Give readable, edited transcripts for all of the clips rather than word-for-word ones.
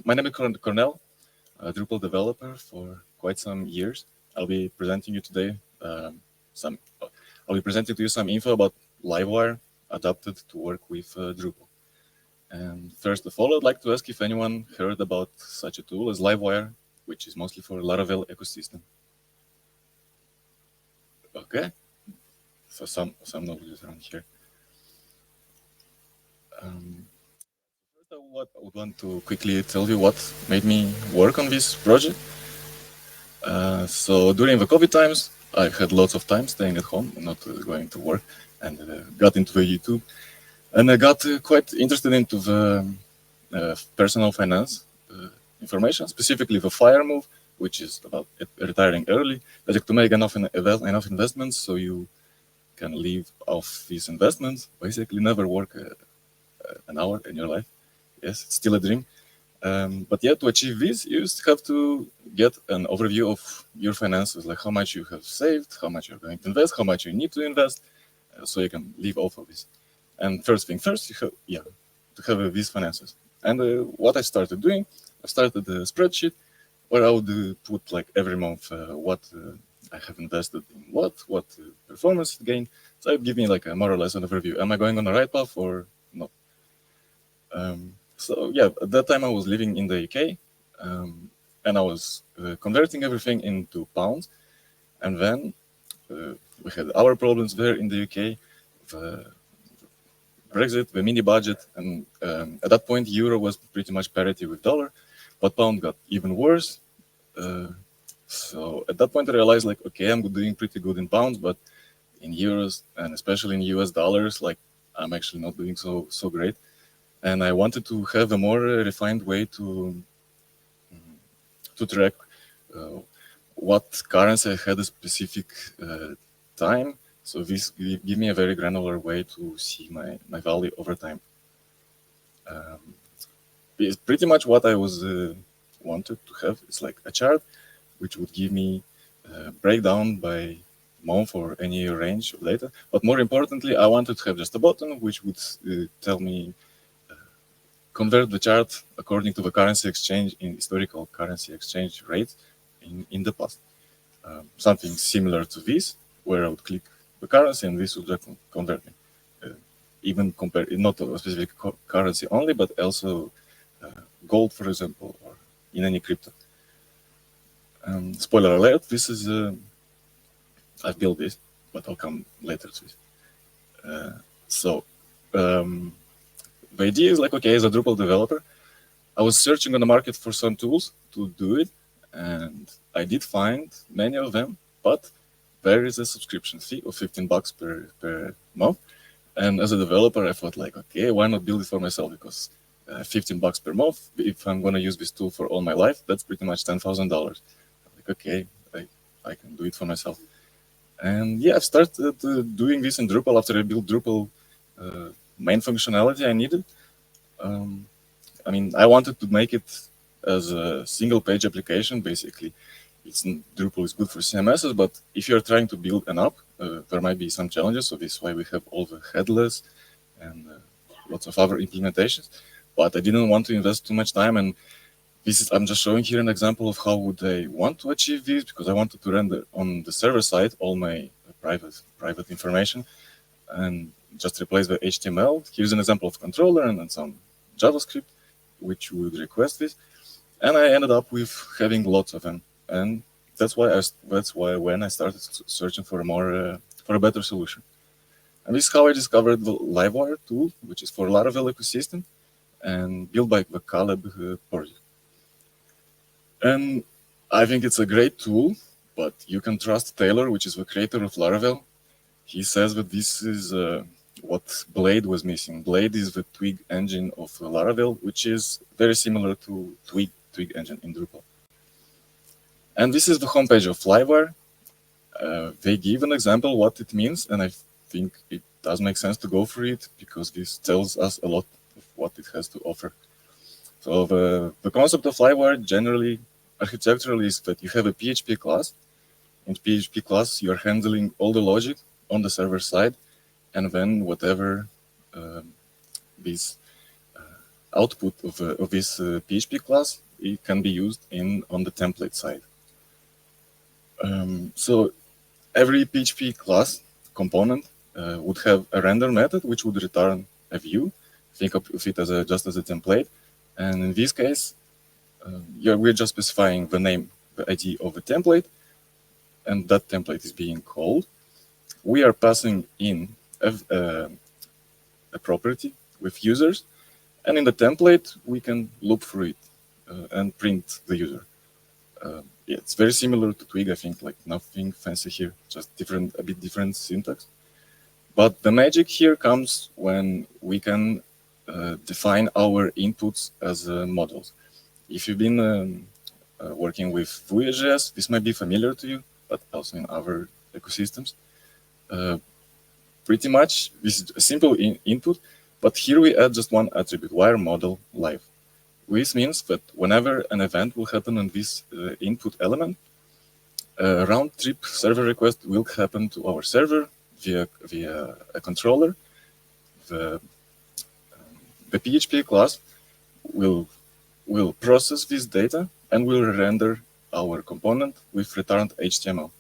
My name is Cornell, a Drupal developer for quite some years. I'll be presenting you today some. I'll be presenting to you some info about Livewire adapted to work with Drupal. And first of all, I'd like to ask if anyone heard about such a tool as Livewire, which is mostly for Laravel ecosystem. Okay, so some knowledge is around here. First, I would want to quickly tell you what made me work on this project. So during the COVID times, I had lots of time staying at home and not going to work, and got into the YouTube. And I got quite interested into the personal finance information, specifically the FIRE move, which is about retiring early, like to make enough investments so you can live off these investments, basically never work an hour in your life. Yes, it's still a dream. But yeah, to achieve this, you just have to get an overview of your finances, like how much you have saved, how much you're going to invest, how much you need to invest, so you can live off of this. And first thing first, you have, to have these finances. And what I started doing, I started a spreadsheet where I would put like every month what I have invested in what performance it gained. So it would give me like a more or less an overview. Am I going on the right path or not? So yeah, at that time I was living in the UK, and I was converting everything into pounds. And then we had our problems there in the UK, the Brexit, the mini budget, and at that point euro was pretty much parity with dollar, but pound got even worse. So at that point I realized, like, okay, I'm doing pretty good in pounds, but in euros and especially in US dollars, like I'm actually not doing so great. And I wanted to have a more refined way to track what currency I had a specific time. So this give me a very granular way to see my value over time. It's pretty much what I was wanted to have. It's like a chart which would give me breakdown by month or any range of data. But more importantly, I wanted to have just a button which would tell me convert the chart according to the currency exchange in historical currency exchange rates in the past. Something similar to this, where I would click the currency and this would convert me. Even compare, not a specific currency only, but also gold, for example, or in any crypto. Spoiler alert, this is, I've built this, but I'll come later to this. The idea is like, okay, as a Drupal developer, I was searching on the market for some tools to do it, and I did find many of them, but there is a subscription fee of $15 per month. And as a developer, I thought like, okay, why not build it for myself? Because $15 per month, if I'm going to use this tool for all my life, that's pretty much $10,000. Like, okay, I can do it for myself. And yeah, I've started doing this in Drupal after I built Drupal main functionality I needed. I mean, I wanted to make it as a single page application, basically. Drupal is good for CMSs, but if you're trying to build an app, there might be some challenges. So this is why we have all the headless and lots of other implementations. But I didn't want to invest too much time. And I'm just showing here an example of how would I want to achieve this, because I wanted to render on the server side all my private information and just replace the HTML. Here's an example of controller and then some JavaScript, which would request this. And I ended up with having lots of them. And that's why when I started searching for a better solution. And this is how I discovered the Livewire tool, which is for Laravel ecosystem and built by the Caleb project. And I think it's a great tool, but you can trust Taylor, which is the creator of Laravel. He says that this is what Blade was missing. Blade is the Twig engine of Laravel, which is very similar to Twig engine in Drupal. And this is the homepage of Livewire. They give an example what it means, and I think it does make sense to go through it because this tells us a lot of what it has to offer. So the concept of Livewire generally, architecturally, is that you have a PHP class. In PHP class, you're handling all the logic on the server side, and then whatever this output of this PHP class, it can be used on the template side. So every PHP class component would have a render method which would return a view. Think of it as just as a template. And in this case, we're just specifying the name, the ID of the template, and that template is being called. We are passing in a property with users, and in the template, we can loop through it and print the user. Yeah, it's very similar to Twig, I think, like nothing fancy here, just a bit different syntax. But the magic here comes when we can define our inputs as models. If you've been working with Vue.js, this might be familiar to you, but also in other ecosystems. Pretty much, this is a simple input, but here we add just one attribute, wire model live. This means that whenever an event will happen on this input element, a round-trip server request will happen to our server via a controller. The PHP class will process this data and will render our component with returned HTML.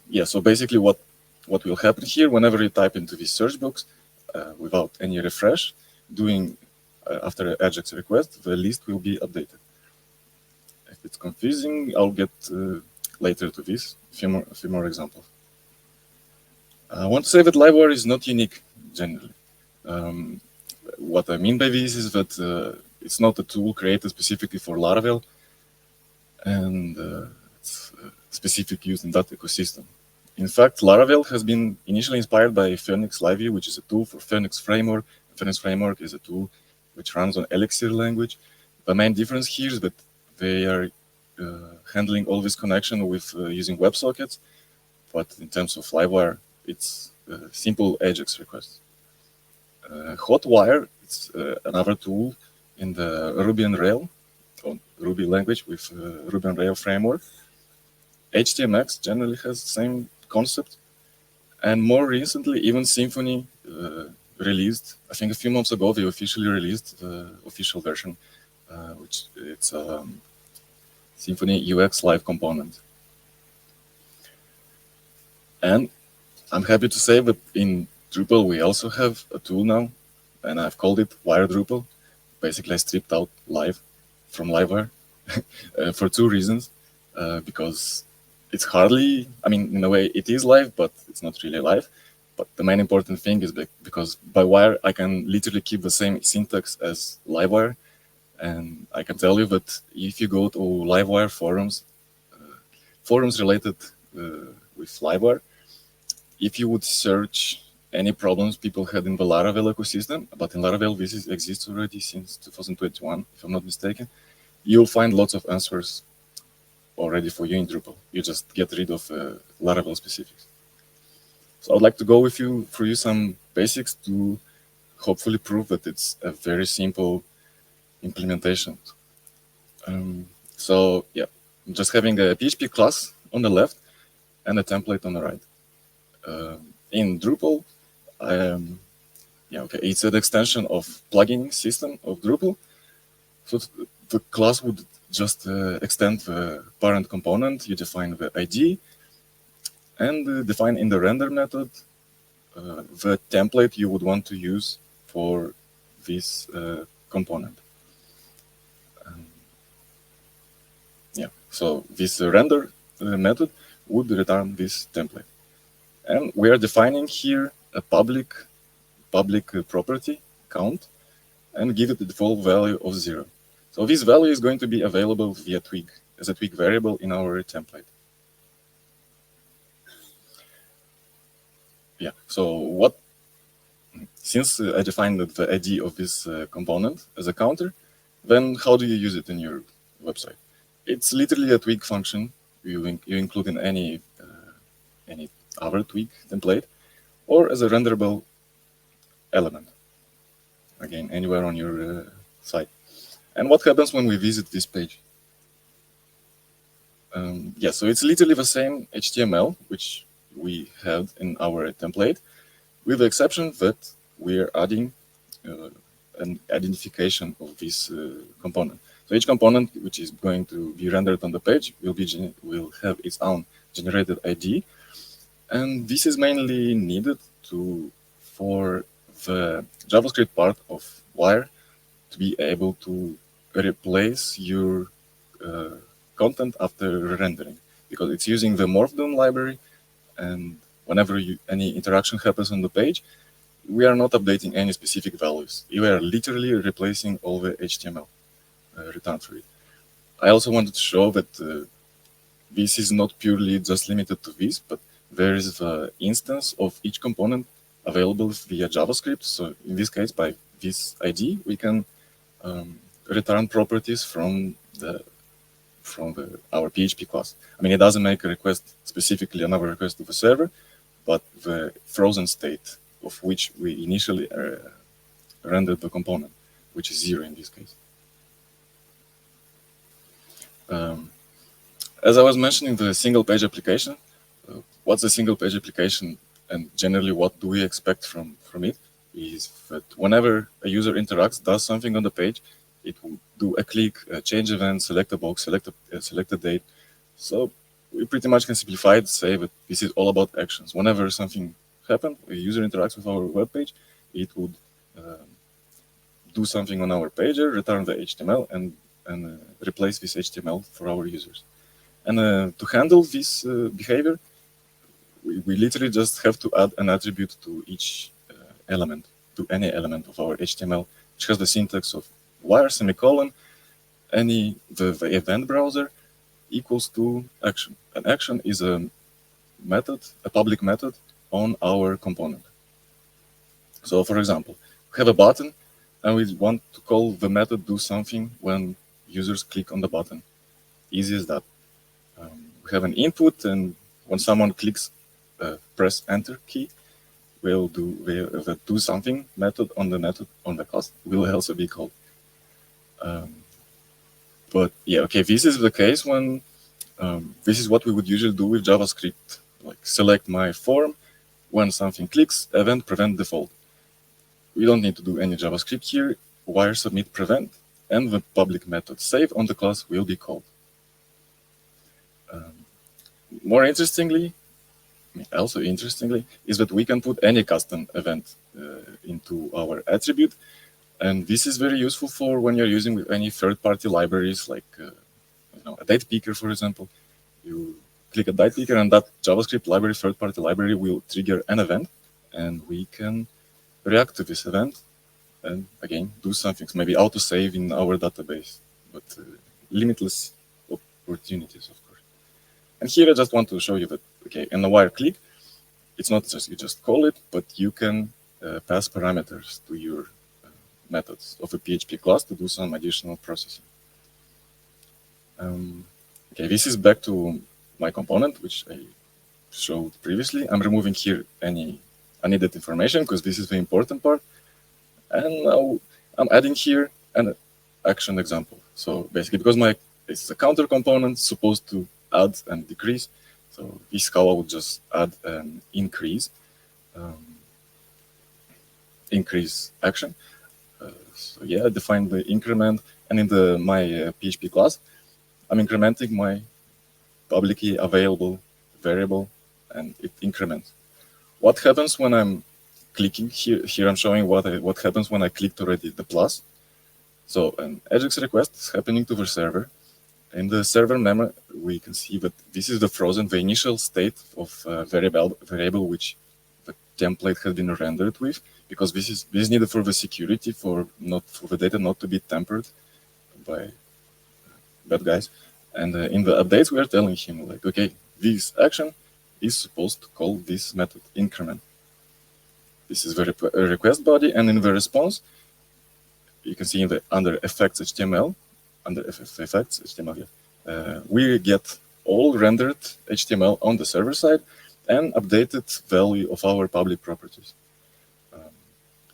Yeah, so basically what will happen here, whenever you type into this search box without any refresh, after an AJAX request, the list will be updated. If it's confusing, I'll get later to this, a few more examples. I want to say that Livewire is not unique, generally. What I mean by this is that it's not a tool created specifically for Laravel, and it's specific use in that ecosystem. In fact, Laravel has been initially inspired by Phoenix Liveview, which is a tool for Phoenix Framework. Phoenix Framework is a tool which runs on Elixir language. The main difference here is that they are handling all this connection with using WebSockets, but in terms of Livewire, it's simple AJAX requests. Hotwire, it's another tool in the Ruby on Rails, or Ruby language with Ruby on Rails framework. HTMX generally has the same concept. And more recently, even Symfony released, I think a few months ago, they officially released the official version, which it's Symfony UX Live component. And I'm happy to say that in Drupal, we also have a tool now, and I've called it Wire Drupal. Basically, I stripped out live from Livewire for two reasons. Because it's hardly, I mean, in a way, it is live, but it's not really live. But the main important thing is because by Wire, I can literally keep the same syntax as Livewire. And I can tell you that if you go to Livewire forums, forums related with Livewire, if you would search any problems people had in the Laravel ecosystem, but in Laravel this exists already since 2021, if I'm not mistaken, you'll find lots of answers already for you in Drupal. You just get rid of Laravel specifics. So I'd like to go through you some basics to hopefully prove that it's a very simple implementation. So yeah, I'm just having a PHP class on the left and a template on the right. In Drupal, it's an extension of plugin system of Drupal. So the class would just extend the parent component. You define the ID and define in the render method the template you would want to use for this component. So this render method would return this template. And we are defining here a public property count and give it the default value of 0. So this value is going to be available via Twig as a Twig variable in our template. Yeah, so since I defined the ID of this component as a counter, then how do you use it in your website? It's literally a Twig function you include in any other Twig template or as a renderable element, again, anywhere on your site. And what happens when we visit this page? So it's literally the same HTML, which we had in our template, with the exception that we are adding an identification of this component. So each component which is going to be rendered on the page will have its own generated ID, and this is mainly needed for the JavaScript part of Wire to be able to replace your content after rendering, because it's using the morph_dom library, and whenever any interaction happens on the page, we are not updating any specific values. We are literally replacing all the HTML returned through it. I also wanted to show that this is not purely just limited to this, but there is the instance of each component available via JavaScript. So in this case, by this ID, we can return properties from our PHP class. I mean, it doesn't make a request specifically another request to the server, but the frozen state of which we initially rendered the component, which is 0 in this case. As I was mentioning, the single-page application, what's a single-page application, and generally what do we expect from it, is that whenever a user interacts, does something on the page, it will do a click, a change event, select a box, select a date. So we pretty much can simplify it, say that this is all about actions. Whenever something happens, a user interacts with our web page, it would do something on our pager, return the HTML, and replace this HTML for our users. And to handle this behavior, we literally just have to add an attribute to each element, to any element of our HTML, which has the syntax of wire semicolon, the event browser equals to action. An action is a method, a public method on our component. So for example, we have a button and we want to call the method do something when users click on the button. Easy as that. We have an input, and when someone clicks, press enter key, we'll do something method on the class will also be called. But yeah, okay, this is the case when this is what we would usually do with JavaScript, like select my form, when something clicks, event prevent default. We don't need to do any JavaScript here. Wire submit prevent, and the public method save on the class will be called. More interestingly, is that we can put any custom event into our attribute. And this is very useful for when you're using any third-party libraries, like a date picker, for example. You click a date picker, and that JavaScript library, third-party library, will trigger an event, and we can react to this event and, again, do something. So maybe auto-save in our database, but limitless opportunities, of course. And here I just want to show you that, okay, in the wire click, it's not just you just call it, but you can pass parameters to your methods of a PHP class to do some additional processing. Okay, this is back to my component, which I showed previously. I'm removing here any unneeded information because this is the important part. And now I'm adding here an action example. So basically, because this is a counter component supposed to add and decrease, so this how I would just add an increase action. So yeah, I define the increment, and in my PHP class, I'm incrementing my publicly available variable, and it increments. What happens when I'm clicking here? Here I'm showing what happens when I clicked already the plus. So an AJAX request is happening to the server. In the server memory, we can see that this is the initial state of variable which the template has been rendered with, because this is needed for the security, for the data not to be tampered by bad guys. And in the updates, we are telling him, like, okay, this action is supposed to call this method increment. This is the request body, and in the response, you can see under effects HTML, we get all rendered HTML on the server side and updated value of our public properties.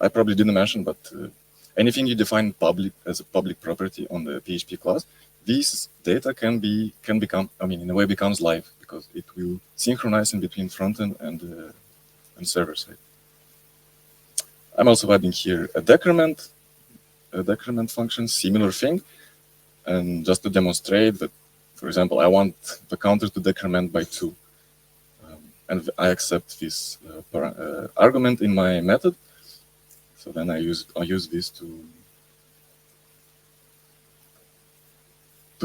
I probably didn't mention, but anything you define public as a public property on the PHP class, this data can become, in a way, becomes live, because it will synchronize in between frontend and server side. I'm also adding here a decrement. decrement function, similar thing. And just to demonstrate that, for example, I want the counter to decrement by 2. And I accept this argument in my method. So then I use this to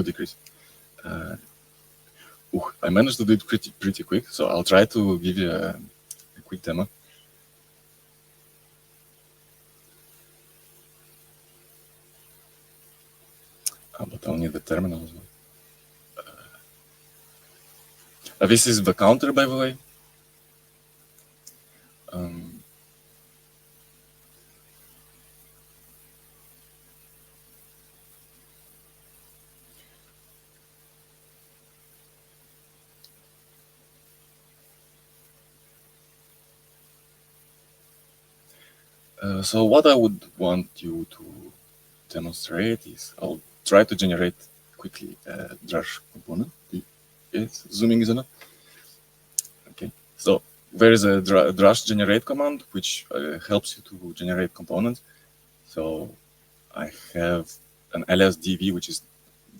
decrease. I managed to do it pretty quick, so I'll try to give you a quick demo. But I'll need the terminal as well. This is the counter, by the way. So what I would want you to demonstrate is I'll try to generate quickly a Drush component. Yes, zooming is enough. Okay, so there is a Drush generate command which helps you to generate components. So I have an alias dv which is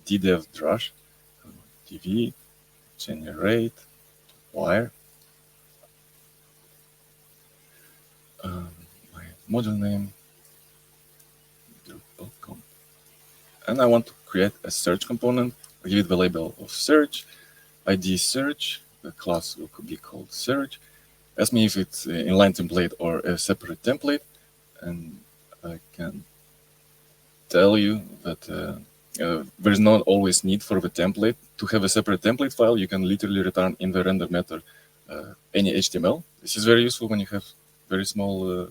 ddev drush dv generate wire. My module name Drupal, and I want to create a search component. I give it the label of search, ID search. The class will be called search. Ask me if it's inline template or a separate template, and I can tell you that there's not always need for the template. To have a separate template file, you can literally return in the render method any HTML. This is very useful when you have very small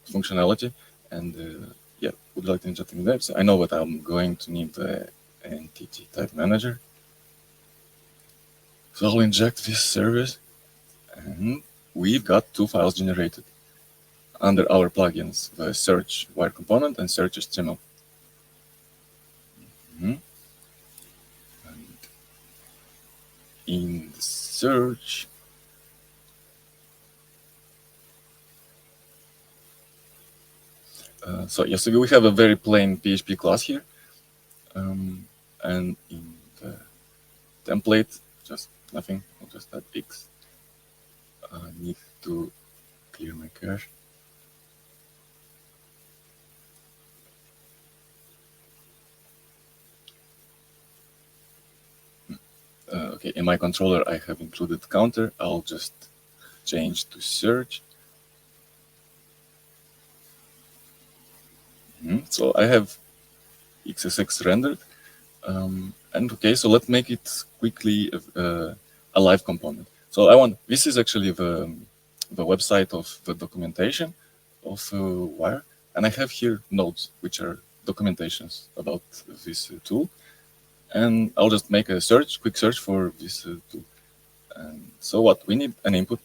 functionality. And yeah, would you like to inject in that? So I know that I'm going to need the entity type manager. So I'll inject this service, and we've got 2 files generated under our plugins, the search wire component and search HTML. And in the search, so yes, we have a very plain PHP class here, and in the template, just nothing. I'll just add X. I need to clear my cache. Okay, in my controller, I have included counter. I'll just change to search. So I have XSX rendered. And okay, so let's make it quickly a live component. So this is actually the website of the documentation of Wire. And I have here nodes, which are documentations about this tool. And I'll just make a quick search for this tool. And so what? We need an input.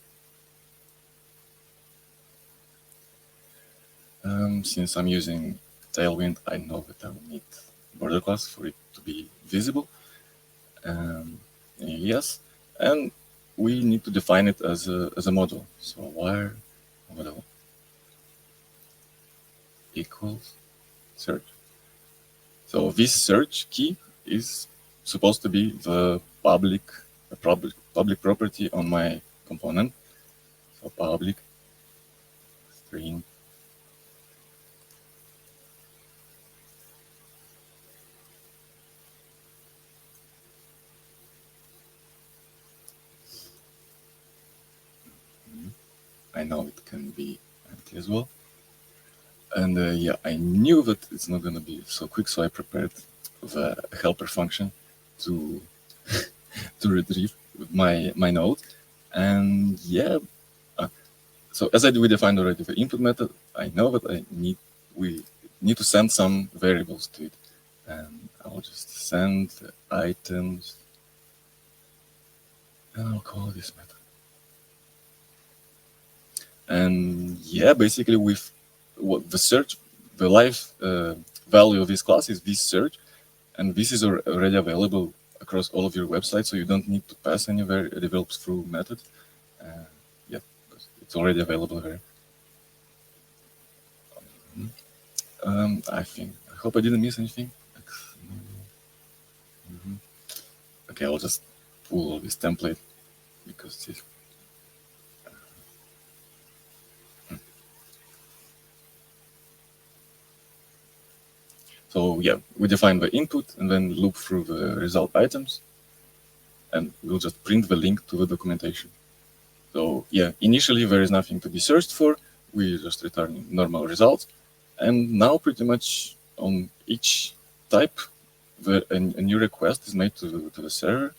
Since I'm using Tailwind, I know that I will need border class for it to be visible. Yes, and we need to define it as a module. So wire model equals search. So this search key is supposed to be the public property on my component. So public string I know it can be empty as well. And yeah, I knew that it's not going to be so quick, so I prepared the helper function to to retrieve my node. And yeah, so as we defined already the input method, I know that we need to send some variables to it. And I'll just send the items, and I'll call this method. And yeah, basically with the search, the live value of this class is this search, and this is already available across all of your websites, so you don't need to pass any variables through methods. Yeah, because it's already available there. I hope I didn't miss anything. Okay, I'll just pull this template because this. So yeah, we define the input and then loop through the result items, and we'll just print the link to the documentation. So yeah, initially there is nothing to be searched for. We just return normal results, and now pretty much on each type, a new request is made to the server.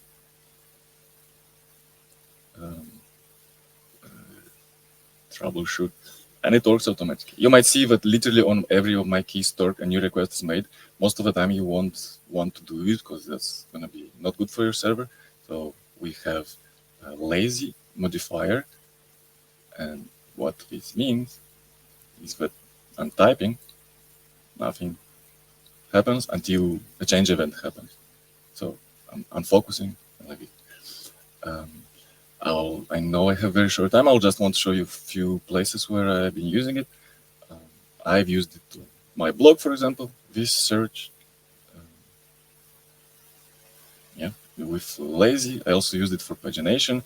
Troubleshoot, and it works automatically. You might see that literally on every of my key store a new request is made. Most of the time you won't want to do it because that's going to be not good for your server. So we have a lazy modifier, and what this means is that I'm typing, nothing happens until a change event happens. So I'm focusing like it. I know I have very short time. I'll just want to show you a few places where I've been using it. I've used it to my blog, for example, this search. Yeah, with lazy. I also used it for pagination.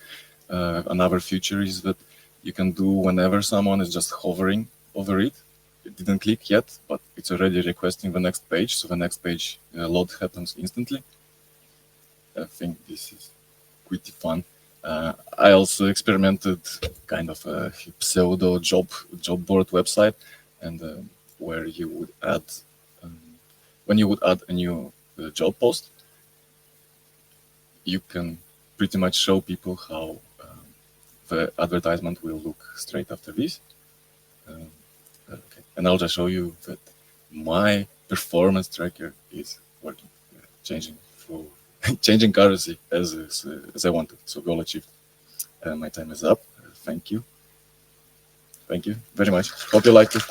Another feature is that you can do whenever someone is just hovering over it. It didn't click yet, but it's already requesting the next page. So the next page load happens instantly. I think this is pretty fun. I also experimented kind of a pseudo job board website, and where you would add when you would add a new job post, you can pretty much show people how the advertisement will look straight after this. Okay. And I'll just show you that my performance tracker is working, changing for changing currency as I wanted. So goal achieved. My time is up. Thank you. Thank you very much. Hope you liked it.